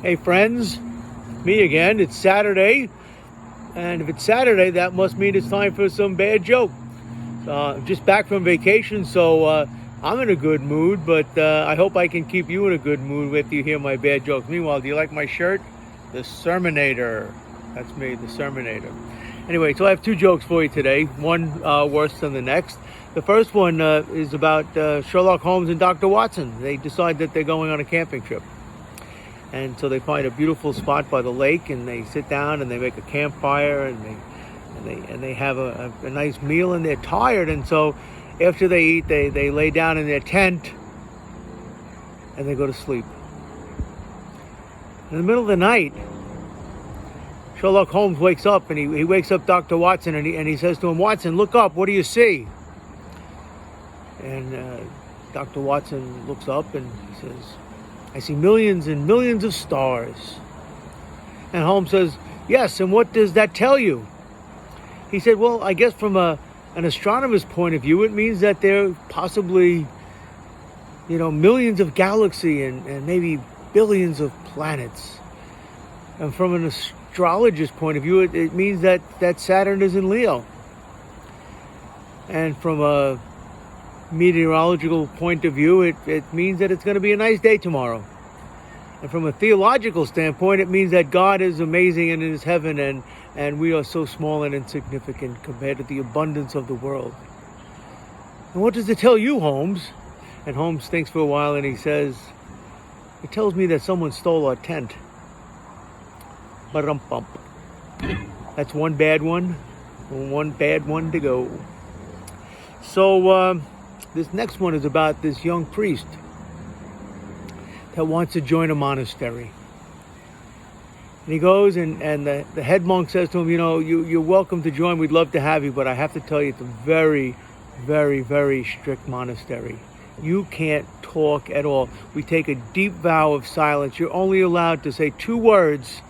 Hey friends, me again. It's Saturday, and if it's Saturday, that must mean it's time for some bad joke. I'm just back from vacation, so I'm in a good mood, but I hope I can keep you in a good mood if you hear my bad jokes. Meanwhile, do you like my shirt? The Sermonator. That's me, the Sermonator. Anyway, so I have two jokes for you today, one worse than the next. The first one is about Sherlock Holmes and Dr. Watson. They decide that they're going on a camping trip. And so they find a beautiful spot by the lake, and they sit down and they make a campfire, and they have a nice meal, and they're tired. And so after they eat, they lay down in their tent and they go to sleep. In the middle of the night, Sherlock Holmes wakes up, and he wakes up Dr. Watson, and he says to him, "Watson, look up. What do you see?" And Dr. Watson looks up and he says, "I see millions and millions of stars." And Holmes says, "Yes, and what does that tell you?" He said, "Well, I guess from an astronomer's point of view, it means that there are possibly, millions of galaxies and maybe billions of planets. And from an astrologer's point of view, it means that Saturn is in Leo. And from a meteorological point of view, it means that it's going to be a nice day tomorrow. And from a theological standpoint, it means that God is amazing and in his heaven, and we are so small and insignificant compared to the abundance of the world. And what does it tell you, Holmes?" And Holmes thinks for a while, and he says, "It tells me that someone stole our tent." Ba-dum-bump. That's one bad one to go. So this next one is about this young priest that wants to join a monastery. And he goes, and the head monk says to him, you're welcome to join. We'd love to have you, but I have to tell you, it's a very, very, very strict monastery. You can't talk at all. We take a deep vow of silence. You're only allowed to say 2 words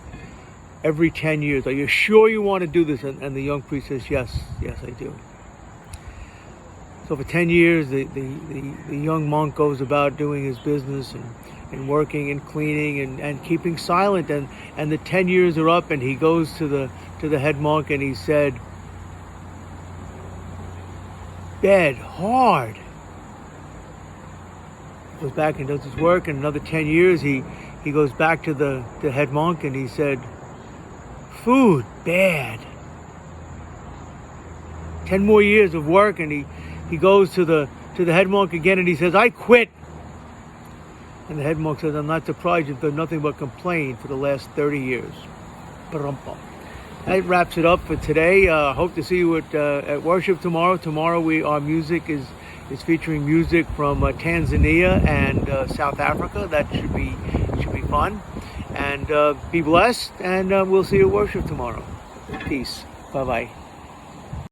every 10 years. Are you sure you want to do this? And the young priest says, yes, I do. So for 10 years, the young monk goes about doing his business and working and cleaning and keeping silent. And the 10 years are up, and he goes to the head monk, and he said, "Bed hard." He goes back and does his work, and another 10 years, he goes back to the head monk, and he said, "Food bad." 10 more years of work, and he goes to the head monk again, and he says, "I quit." And the head monk says, "I'm not surprised. You've done nothing but complain for the last 30 years. That wraps it up for today. Hope to see you at worship tomorrow. Tomorrow our music is featuring music from Tanzania and South Africa. That should be fun. And be blessed, and we'll see you at worship tomorrow. Peace. Bye-bye.